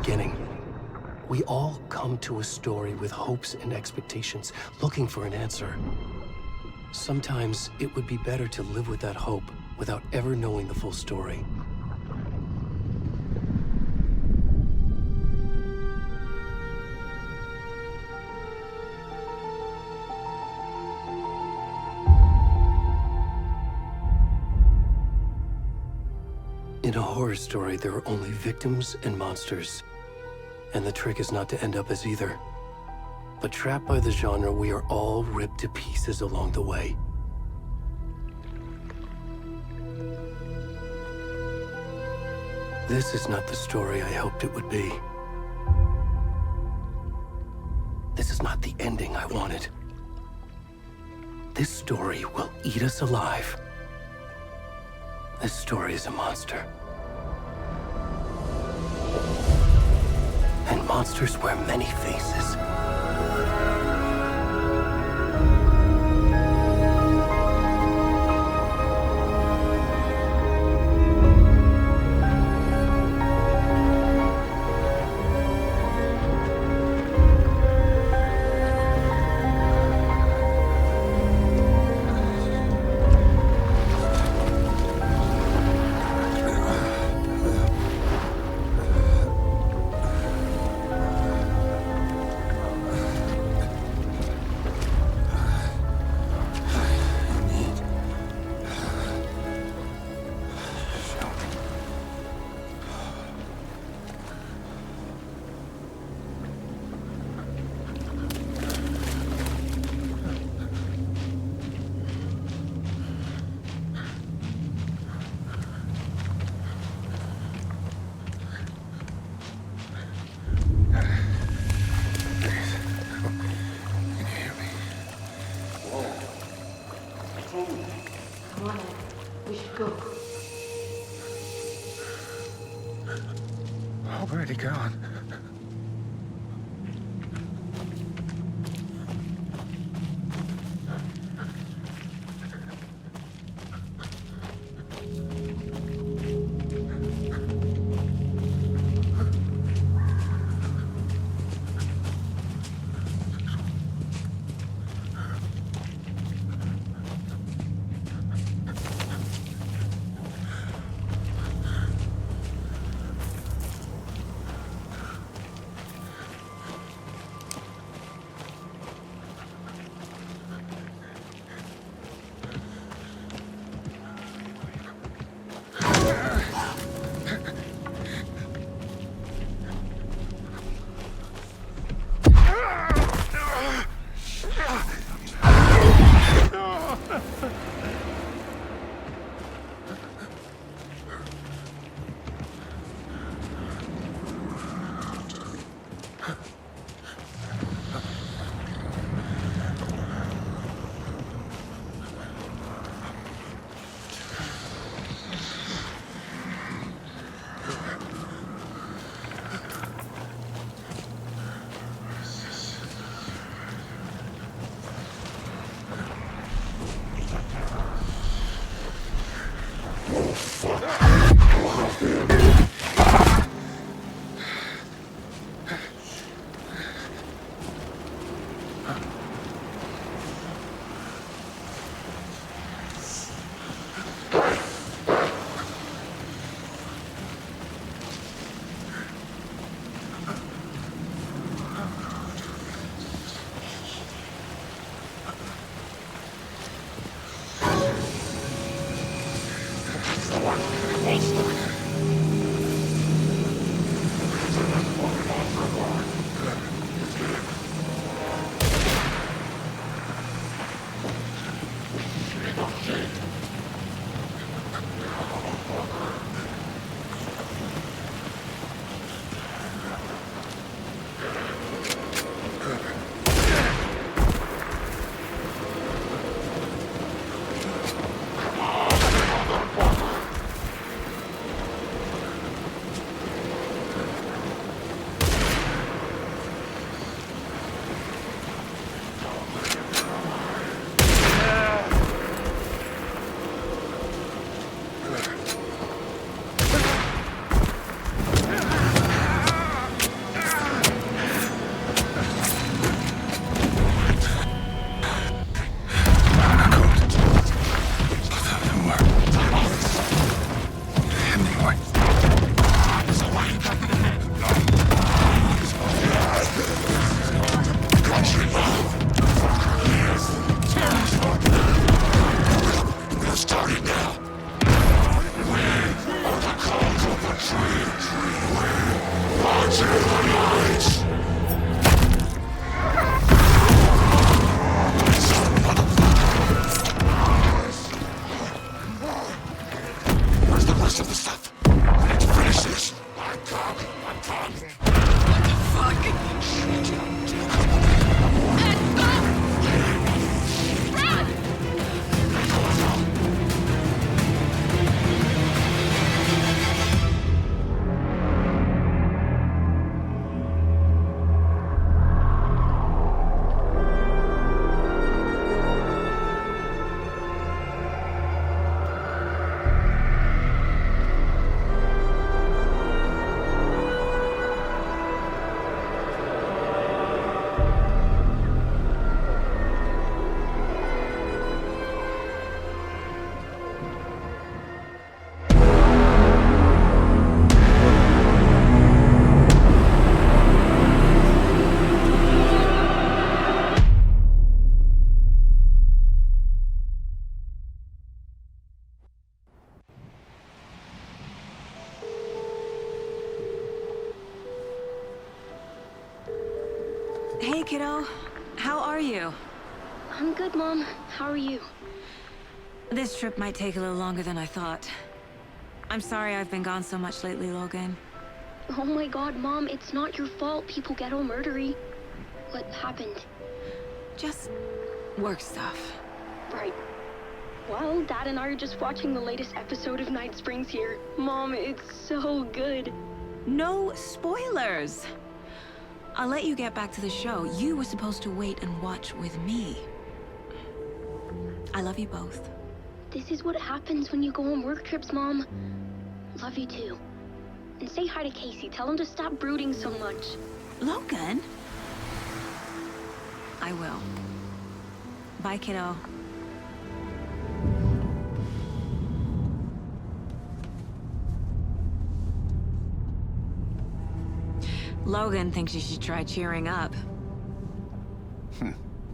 beginning. We all come to a story with hopes and expectations, looking for an answer. Sometimes it would be better to live with that hope without ever knowing the full story. In a horror story, there are only victims and monsters. And the trick is not to end up as either. But trapped by the genre, we are all ripped to pieces along the way. This is not the story I hoped it would be. This is not the ending I wanted. This story will eat us alive. This story is a monster. And monsters wear many faces. Where'd he gone? Where's the rest of the stuff? I need to finish this. I'm coming. What the fuck? Ed, stop! Run! Hey, kiddo. How are you? I'm good, Mom. How are you? This trip might take a little longer than I thought. I'm sorry I've been gone so much lately, Logan. Oh my god, Mom, it's not your fault people get all murdery. What happened? Just work stuff. Right. Well, Dad and I are just watching the latest episode of Night Springs here. Mom, it's so good. No spoilers! I'll let you get back to the show. You were supposed to wait and watch with me. I love you both. This is what happens when you go on work trips, Mom. Love you too. And say hi to Casey. Tell him to stop brooding so much. Logan? I will. Bye, kiddo. Logan thinks you should try cheering up.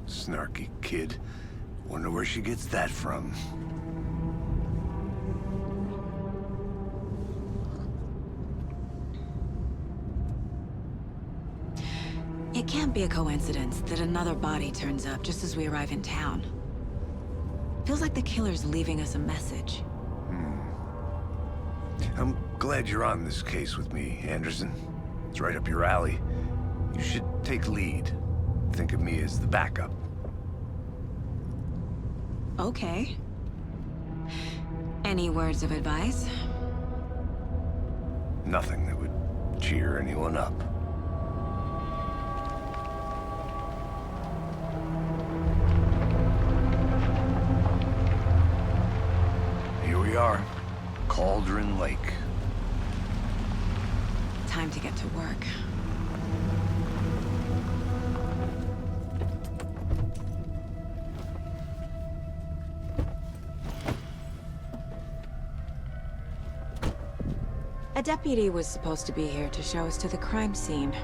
Snarky kid. Wonder where she gets that from. It can't be a coincidence that another body turns up just as we arrive in town. Feels like the killer's leaving us a message. I'm glad you're on this case with me, Anderson. It's right up your alley. You should take lead. Think of me as the backup. Okay. Any words of advice? Nothing that would cheer anyone up. Here we are. Cauldron Lake. Time to get to work. A deputy was supposed to be here to show us to the crime scene.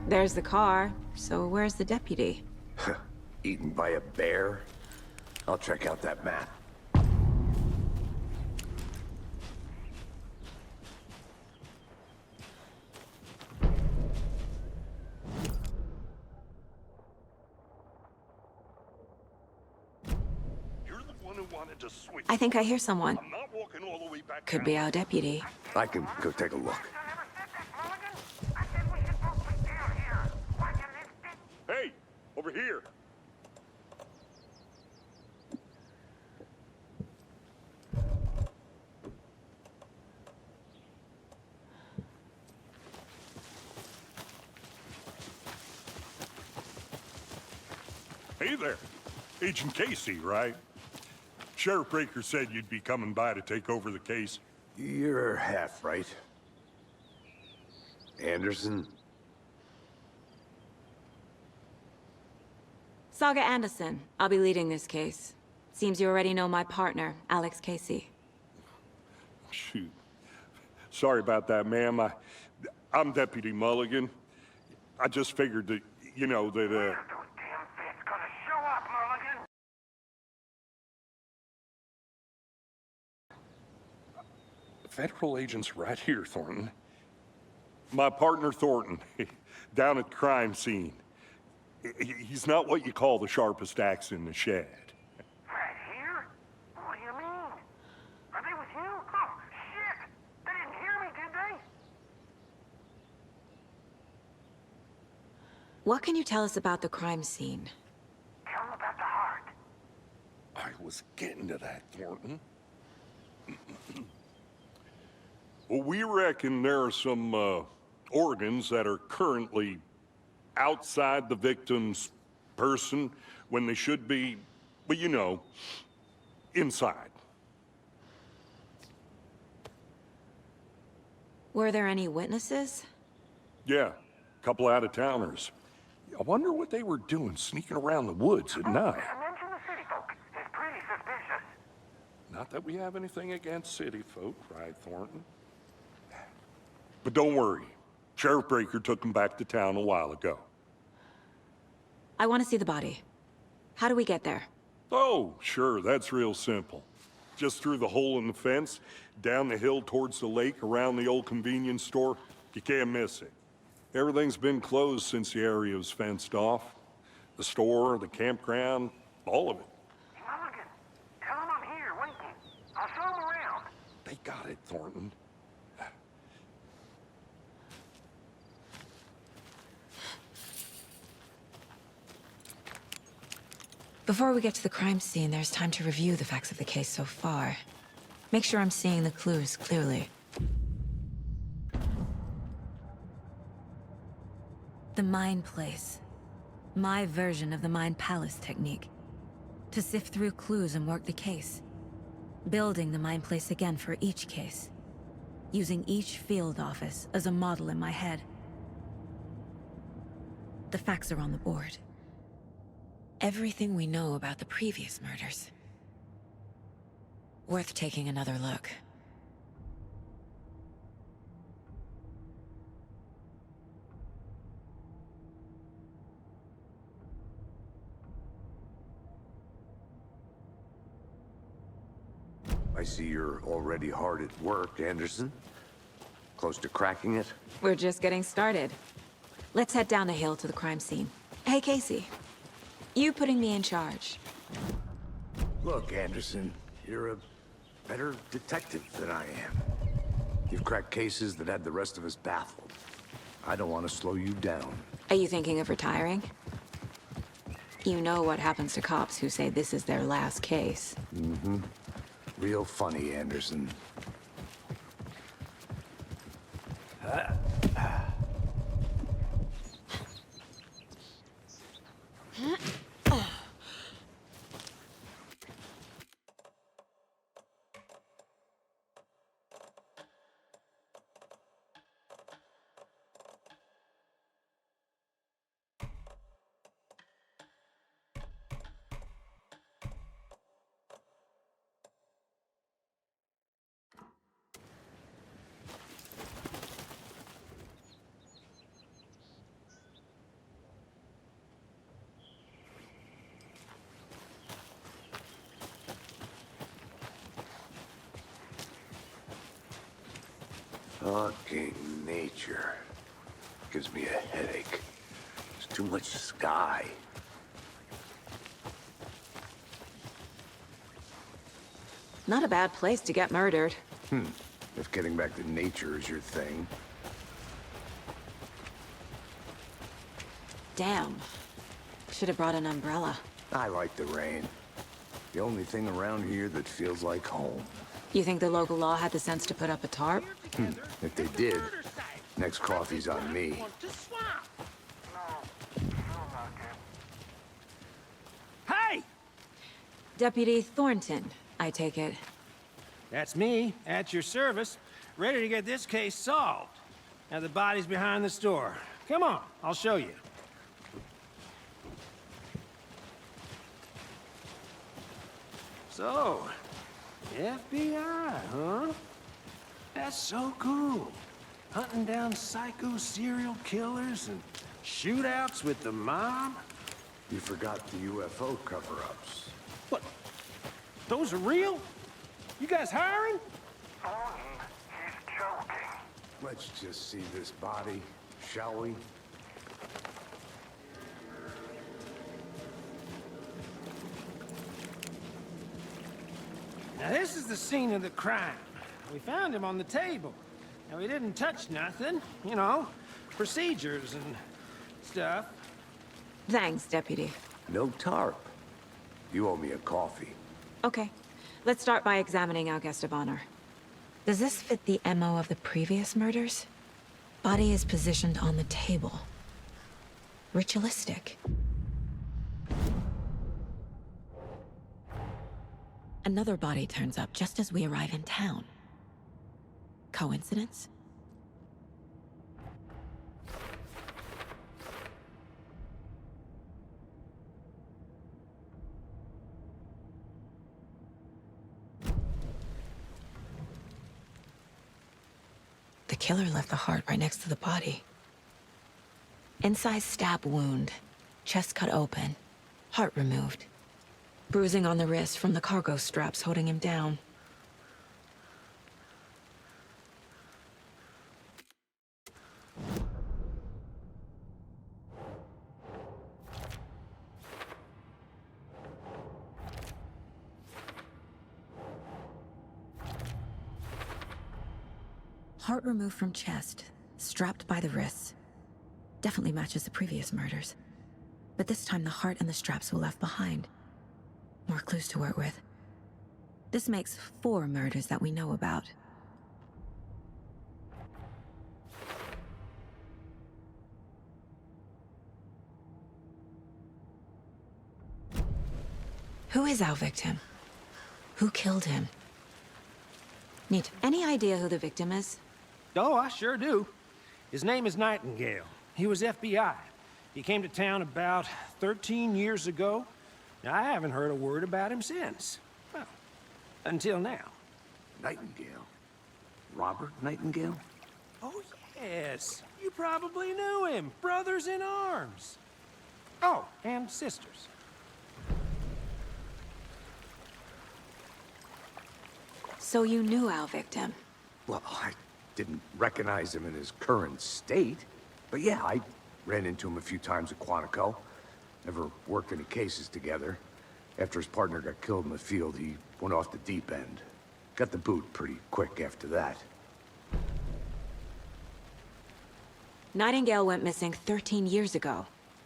There's the car, so where's the deputy? Eaten by a bear? I'll check out that map. I think I hear someone. I'm not walking all the way back Could down. be our deputy. I can go take a look. Hey, over here. Hey there. Agent Casey, right? Sheriff Breaker said you'd be coming by to take over the case. You're half right. Anderson? Saga Anderson. I'll be leading this case. Seems you already know my partner, Alex Casey. Shoot. Sorry about that, ma'am. I'm Deputy Mulligan. I just figured that, you know, that, Federal agents right here, Thornton. My partner, Thornton, down at the crime scene. He's not what you call the sharpest axe in the shed. Right here? What do you mean? Are they with you? Oh, shit! They didn't hear me, did they? What can you tell us about the crime scene? Tell them about the heart. I was getting to that, Thornton. Well, we reckon there are some organs that are currently outside the victim's person when they should be, well, you know, inside. Were there any witnesses? Yeah, a couple out-of-towners. I wonder what they were doing sneaking around the woods at night. Mention the city folk. It's pretty suspicious. Not that we have anything against city folk, right, Thornton? But don't worry. Sheriff Breaker took him back to town a while ago. I want to see the body. How do we get there? Oh, sure, that's real simple. Just through the hole in the fence, down the hill towards the lake, around the old convenience store. You can't miss it. Everything's been closed since the area was fenced off. The store, the campground, all of it. Mulligan, tell them I'm here, waiting. I'll show them around. They got it, Thornton. Before we get to the crime scene, there's time to review the facts of the case so far. Make sure I'm seeing the clues clearly. The Mind Place. My version of the Mind Palace technique. To sift through clues and work the case. Building the Mind Place again for each case. Using each field office as a model in my head. The facts are on the board. Everything we know about the previous murders. Worth taking another look. I see you're already hard at work, Anderson. Close to cracking it? We're just getting started. Let's head down the hill to the crime scene. Hey, Casey. You putting me in charge. Look, Anderson, you're a better detective than I am. You've cracked cases that had the rest of us baffled. I don't want to slow you down. Are you thinking of retiring? You know what happens to cops who say this is their last case. Mm-hmm. Real funny, Anderson. Fucking nature. Gives me a headache. There's too much sky. Not a bad place to get murdered. If getting back to nature is your thing. Damn. Should have brought an umbrella. I like the rain. The only thing around here that feels like home. You think the local law had the sense to put up a tarp? If they did, next coffee's on me. Hey! Deputy Thornton, I take it. That's me, at your service, ready to get this case solved. Now the body's behind the store. Come on, I'll show you. So, FBI, huh? That's so cool. Hunting down psycho serial killers and shootouts with the mob. You forgot the UFO cover-ups. What? Those are real? You guys hiring? Thornton, Let's just see this body, shall we? Now this is the scene of the crime. We found him on the table. Now we didn't touch nothing, you know, procedures and stuff. Thanks, Deputy. No tarp. You owe me a coffee. Okay, let's start by examining our guest of honor. Does this fit the MO of the previous murders? Body is positioned on the table. Ritualistic. Another body turns up just as we arrive in town. Coincidence? The killer left the heart right next to the body. Incised stab wound, chest cut open, heart removed. Bruising on the wrist from the cargo straps holding him down. Heart removed from chest, strapped by the wrists. Definitely matches the previous murders. But this time the heart and the straps were left behind. More clues to work with. This makes 4 murders that we know about. Who is our victim? Who killed him? Neat. Any idea who the victim is? Oh, I sure do. His name is Nightingale. He was FBI. He came to town about 13 years ago. Now, I haven't heard a word about him since. Well, until now. Nightingale? Robert Nightingale? Oh, yes. You probably knew him. Brothers in arms. Oh, and sisters. So you knew our victim? Well, I didn't recognize him in his current state. But yeah, I ran into him a few times at Quantico. Never worked any cases together. After his partner got killed in the field, he went off the deep end. Got the boot pretty quick after that. Nightingale went missing 13 years ago.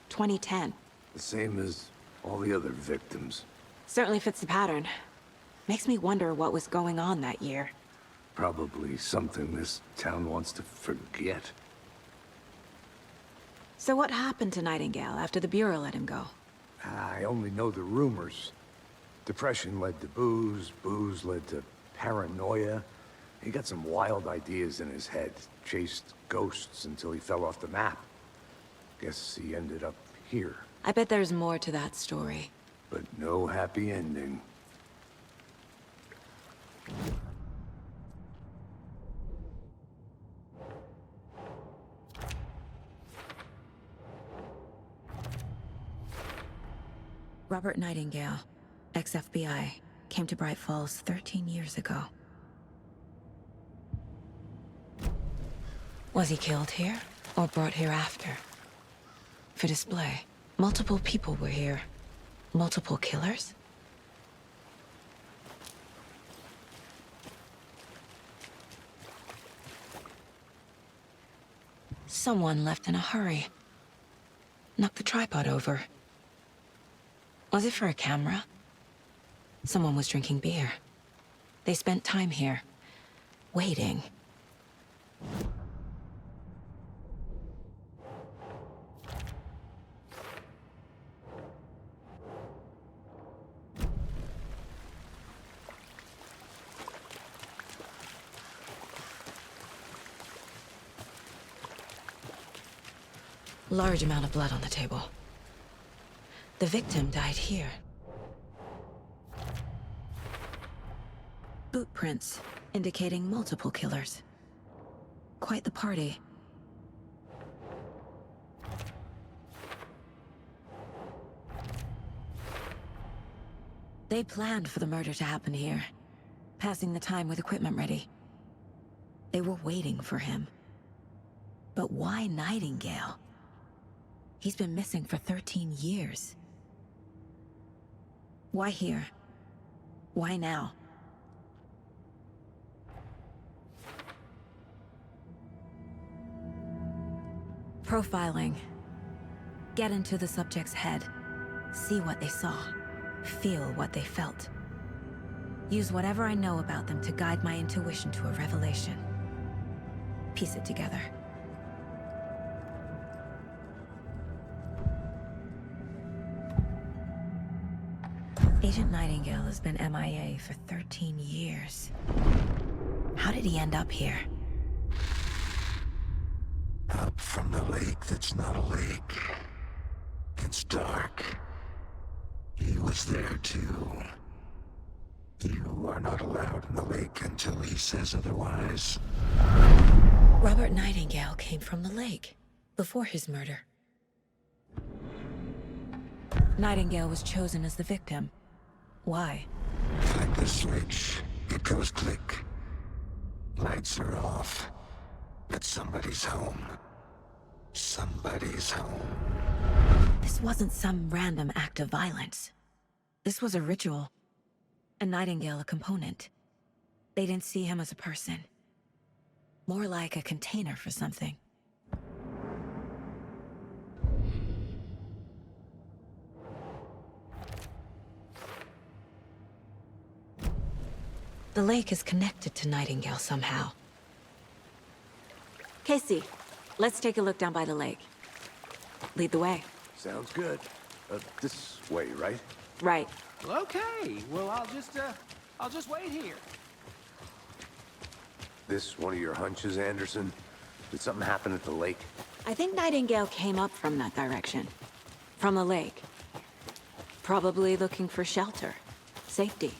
2010. The same as all the other victims. Certainly fits the pattern. Makes me wonder what was going on that year. Probably something this town wants to forget. So what happened to Nightingale after the Bureau let him go? I only know the rumors. Depression led to booze, booze led to paranoia. He got some wild ideas in his head, chased ghosts until he fell off the map. Guess he ended up here, I bet there's more to that story. but no happy ending. Robert Nightingale, ex-FBI, came to Bright Falls 13 years ago. Was he killed here, or brought here after? For display, multiple people were here. Multiple killers? Someone left in a hurry. Knocked the tripod over. Was it for a camera? Someone was drinking beer. They spent time here, waiting. Large amount of blood on the table. The victim died here. Boot prints, indicating multiple killers. Quite the party. They planned for the murder to happen here, passing the time with equipment ready. They were waiting for him. But why Nightingale? He's been missing for 13 years. Why here? Why now? Profiling. Get into the subject's head. See what they saw. Feel what they felt. Use whatever I know about them to guide my intuition to a revelation. Piece it together. Agent Nightingale has been MIA for 13 years. How did he end up here? Up from the lake that's not a lake. It's dark. He was there too. You are not allowed in the lake until he says otherwise. Robert Nightingale came from the lake, before his murder. Nightingale was chosen as the victim. Why? Like the switch, it goes click. Lights are off. But somebody's home. Somebody's home. This wasn't some random act of violence. This was a ritual. And Nightingale a component. They didn't see him as a person. More like a container for something. The lake is connected to Nightingale somehow. Casey, let's take a look down by the lake. Lead the way. Sounds good. This way, right? Right. Okay, well, I'll just wait here. This one of your hunches, Anderson? Did something happen at the lake? I think Nightingale came up from that direction. From the lake. Probably looking for shelter. Safety.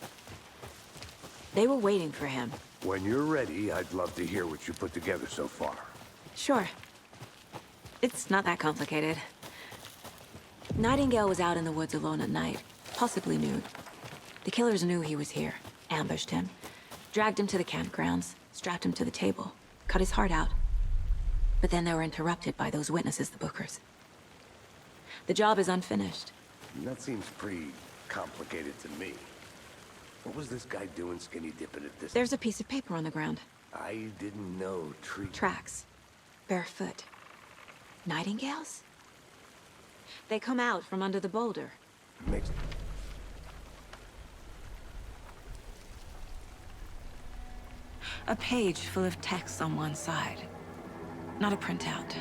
They were waiting for him. When you're ready, I'd love to hear what you put together so far. Sure. It's not that complicated. Nightingale was out in the woods alone at night, possibly nude. The killers knew he was here, ambushed him, dragged him to the campgrounds, strapped him to the table, cut his heart out. But then they were interrupted by those witnesses, the Bookers. The job is unfinished. That seems pretty complicated to me. What was this guy doing skinny dipping at this? There's a piece of paper on the ground. I didn't know tree... Tracks. Barefoot. Nightingales? They come out from under the boulder. Makes... A page full of text on one side. Not a printout.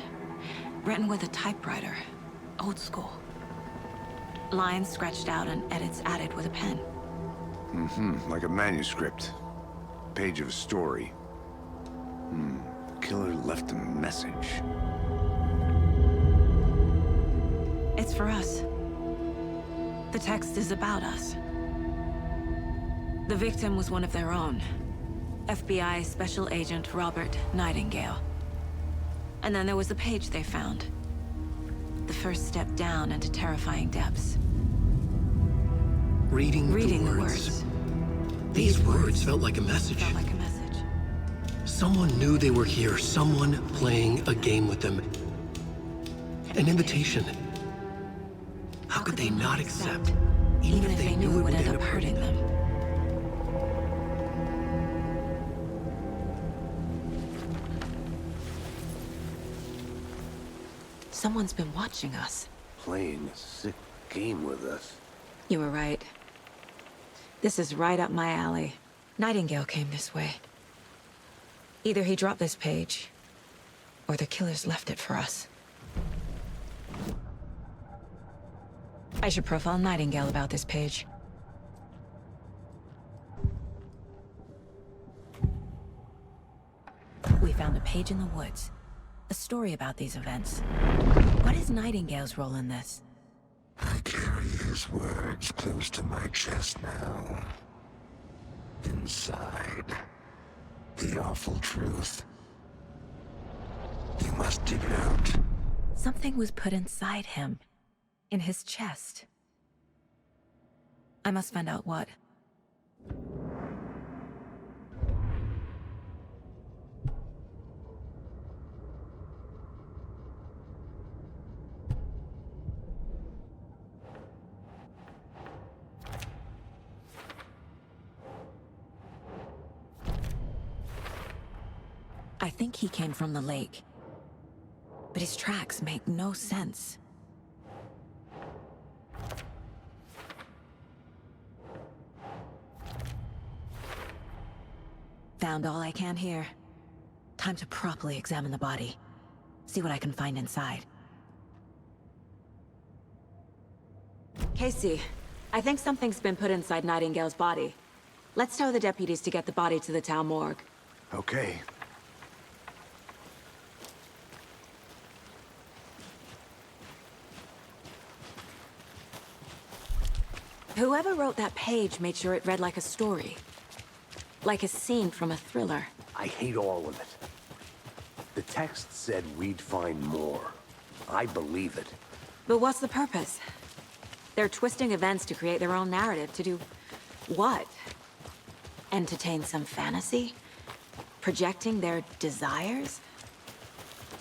Written with a typewriter. Old school. Lines scratched out and edits added with a pen. Like a manuscript. Page of a story. Killer left a message. It's for us. The text is about us. The victim was one of their own. FBI Special Agent Robert Nightingale. And then there was the page they found. The first step down into terrifying depths. Reading the words. These words felt like a message. Felt like a message. Someone knew they were here, someone playing a game with them. An invitation. How could they not accept, even if they knew it would end up hurting them? Someone's been watching us. Playing a sick game with us. You were right. This is right up my alley. Nightingale came this way. Either he dropped this page, or the killers left it for us. I should profile Nightingale about this page. We found a page in the woods. A story about these events. What is Nightingale's role in this? I carry his words close to my chest now. Inside, the awful truth. You must dig it out. Something was put inside him. In his chest. I must find out what. I think he came from the lake. But his tracks make no sense. Found all I can here. Time to properly examine the body. See what I can find inside. Casey, I think something's been put inside Nightingale's body. Let's tell the deputies to get the body to the town morgue. Okay. Whoever wrote that page made sure it read like a story. Like a scene from a thriller. I hate all of it. The text said we'd find more. I believe it. But what's the purpose? They're twisting events to create their own narrative to do... what? Entertain some fantasy? Projecting their desires?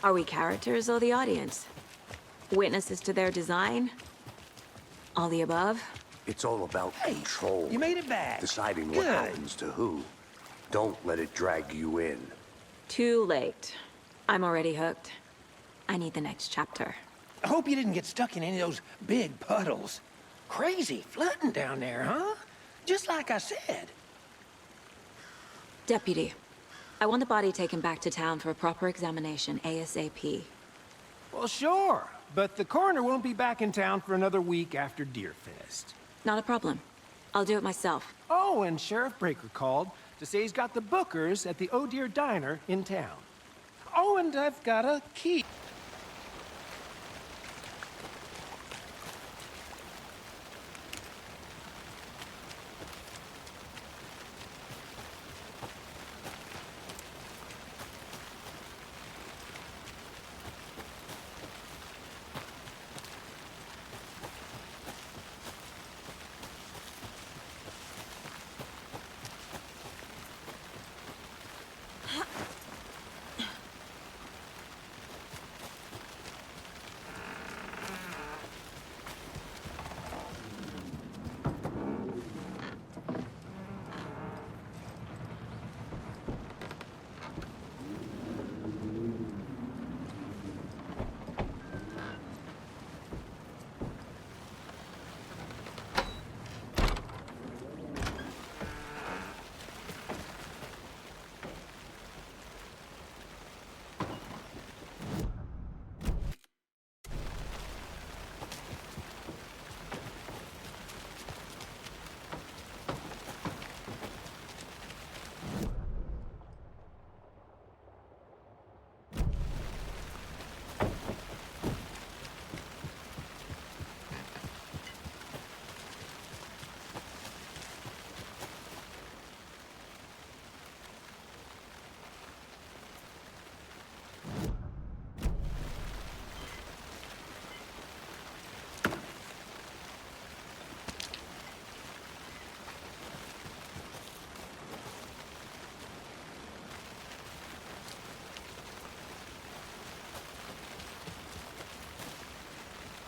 Are we characters or the audience? Witnesses to their design? All the above? It's all about control. You made it back. Deciding what happens to who. Don't let it drag you in. Too late. I'm already hooked. I need the next chapter. I hope you didn't get stuck in any of those big puddles. Crazy flooding down there, huh? Just like I said. Deputy, I want the body taken back to town for a proper examination ASAP. Well, sure. But the coroner won't be back in town for another week after Deerfest. Not a problem. I'll do it myself. Oh, and Sheriff Breaker called to say he's got the bookers at the Oh Dear Diner in town. Oh, and I've got a key.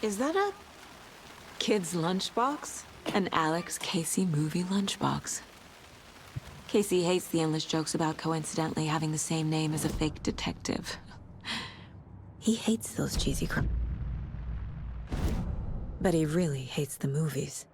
Is that a kid's lunchbox? An Alex Casey movie lunchbox. Casey hates the endless jokes about coincidentally having the same name as a fake detective. He hates those cheesy but he really hates the movies.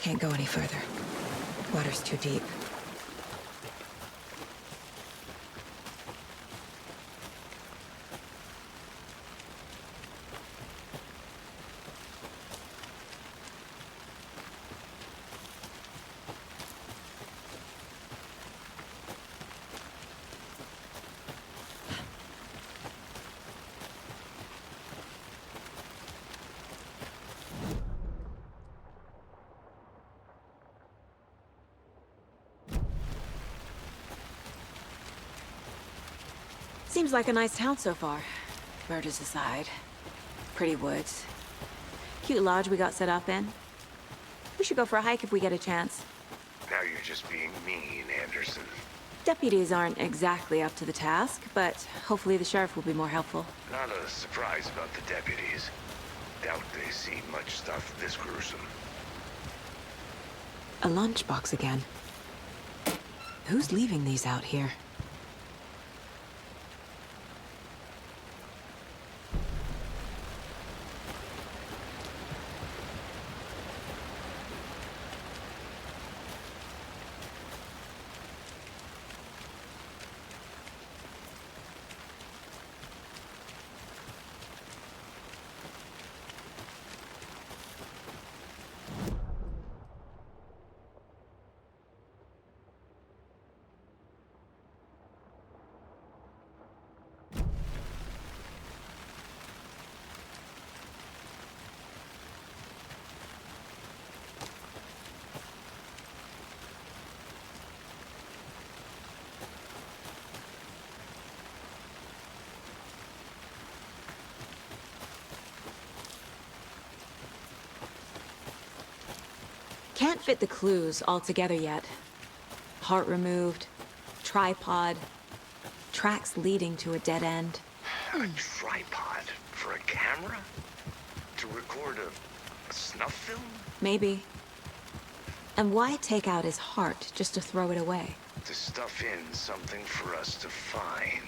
Can't go any further. Water's too deep. Seems like a nice town so far. Murders aside. Pretty woods. Cute lodge we got set up in. We should go for a hike if we get a chance. Now you're just being mean, Anderson. Deputies aren't exactly up to the task, but hopefully the sheriff will be more helpful. Not a surprise about the deputies. Doubt they see much stuff this gruesome. A lunchbox again. Who's leaving these out here? Can't fit the clues all together yet. Heart removed, tripod, tracks leading to a dead end. A tripod for a camera? To record a snuff film? Maybe. And why take out his heart just to throw it away? To stuff in something for us to find.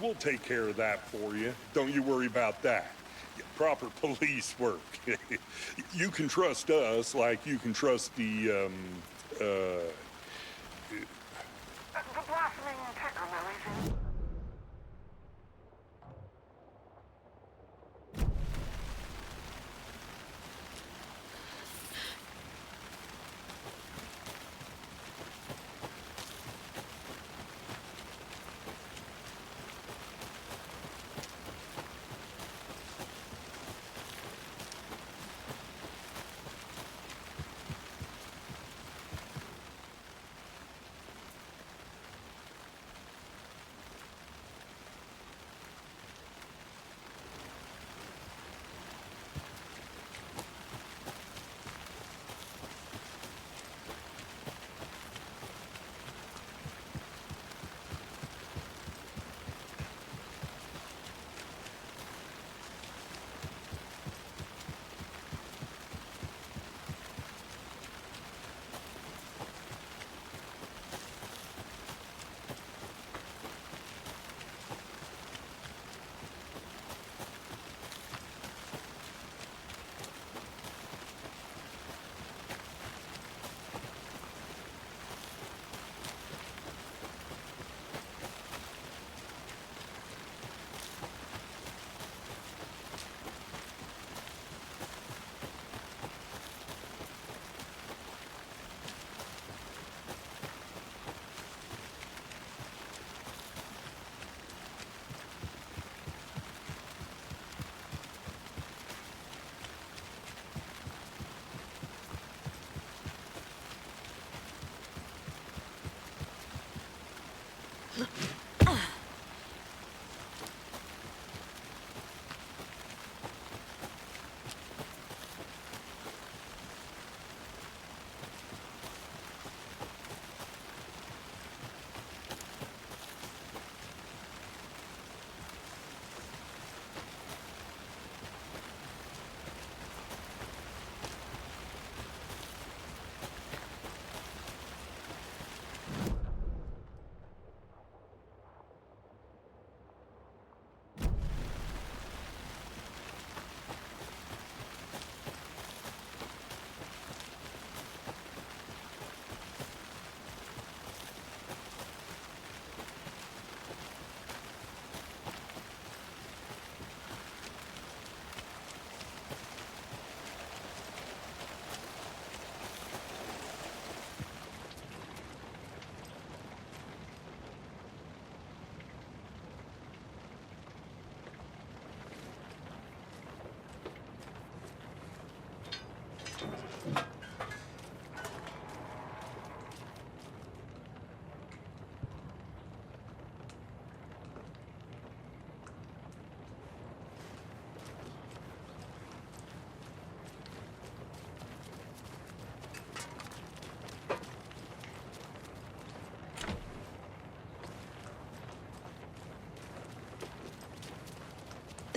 We'll take care of that for you. Don't you worry about that. Proper police work. You can trust us like you can trust the blossoming ticker lilies.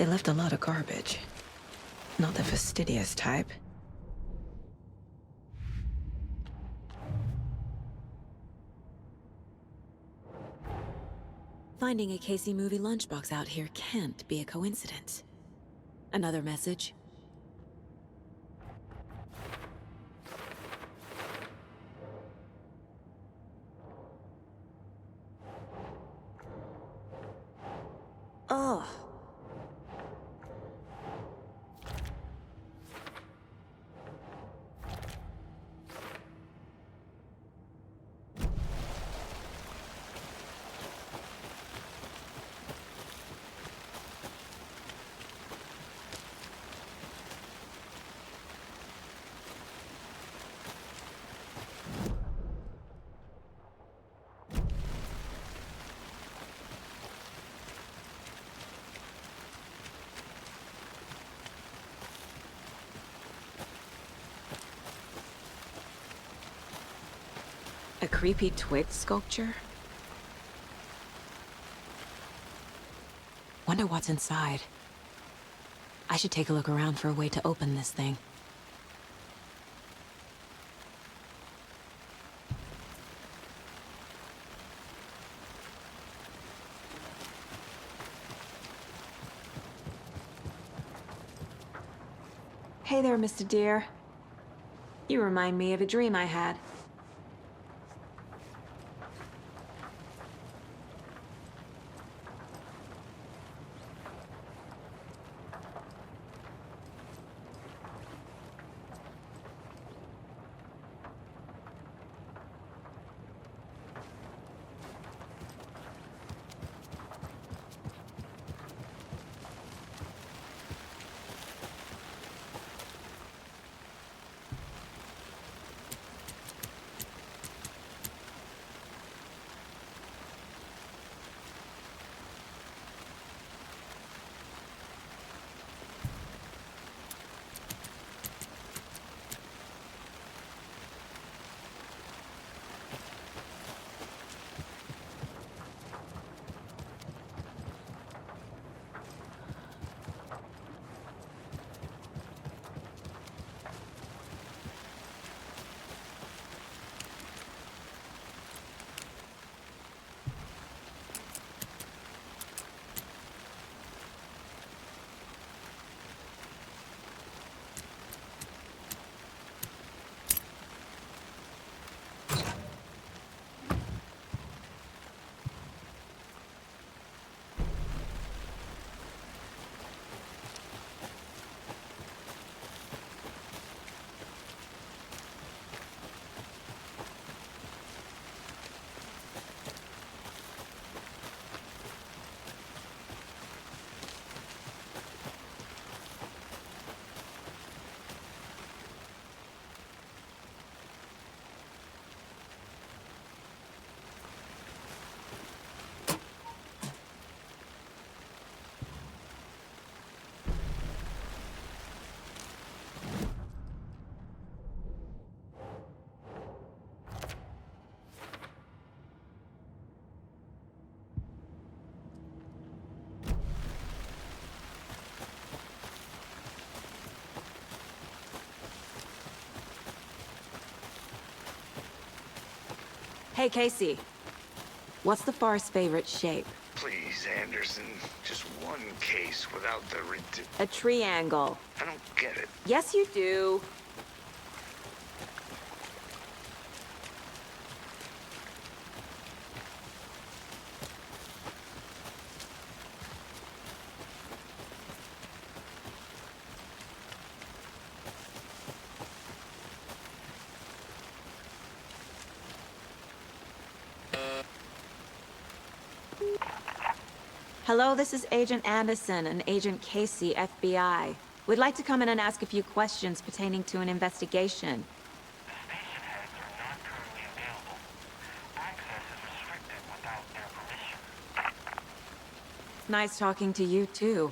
They left a lot of garbage. Not the fastidious type. Finding a Casey movie lunchbox out here can't be a coincidence. Another message? Oh. A creepy twig sculpture? Wonder what's inside. I should take a look around for a way to open this thing. Hey there, Mr. Deer. You remind me of a dream I had. Hey, Casey. What's the far's favorite shape? Please, Anderson. Just one case without the A triangle. I don't get it. Yes, you do. Hello, this is Agent Anderson and Agent Casey, FBI. We'd like to come in and ask a few questions pertaining to an investigation. The station heads are not currently available. Access is restricted without their permission. Nice talking to you, too.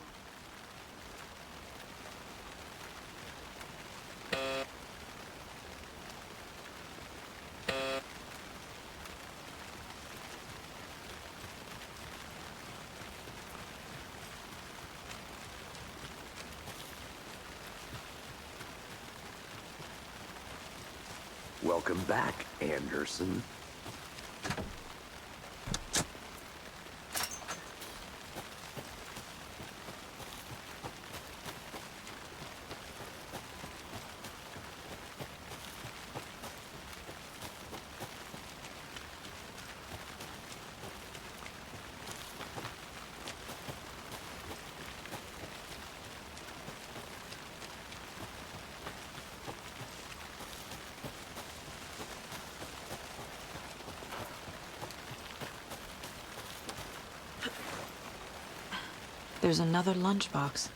Welcome back, Anderson. There's another lunchbox.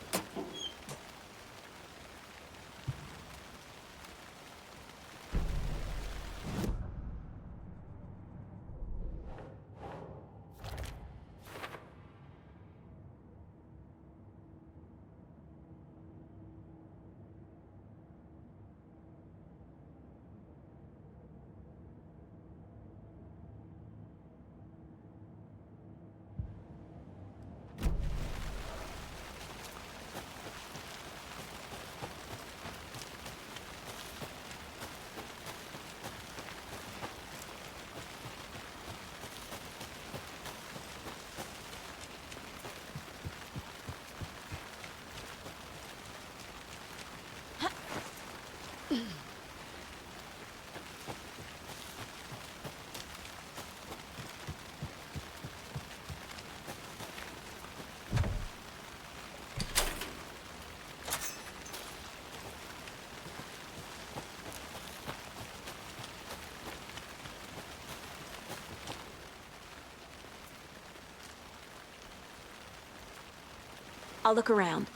I'll look around.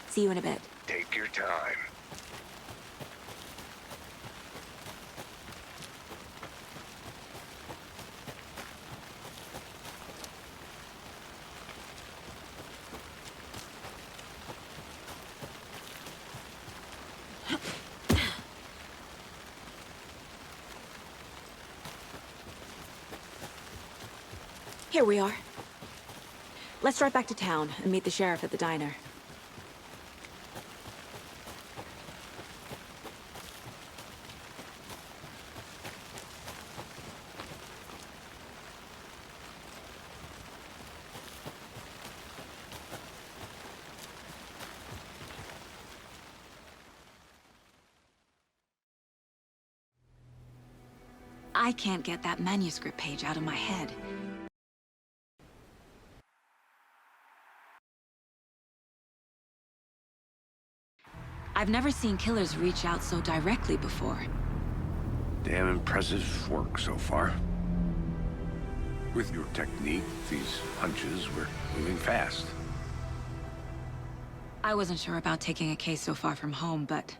See you in a bit. Take your time. Here we are. Let's drive back to town and meet the sheriff at the diner. I can't get that manuscript page out of my head. I've never seen killers reach out so directly before. Damn impressive work so far. With your technique, these hunches, we're moving fast. I wasn't sure about taking a case so far from home, but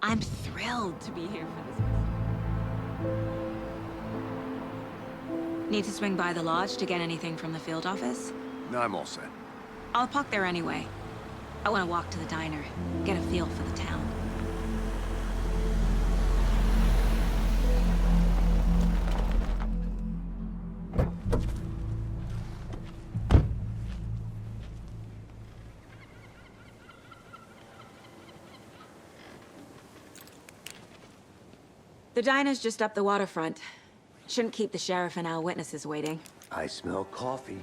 I'm thrilled to be here for this. Need to swing by the lodge to get anything from the field office? No, I'm all set. I'll park there anyway. I want to walk to the diner, get a feel for the town. The diner's just up the waterfront. Shouldn't keep the sheriff and our witnesses waiting. I smell coffee.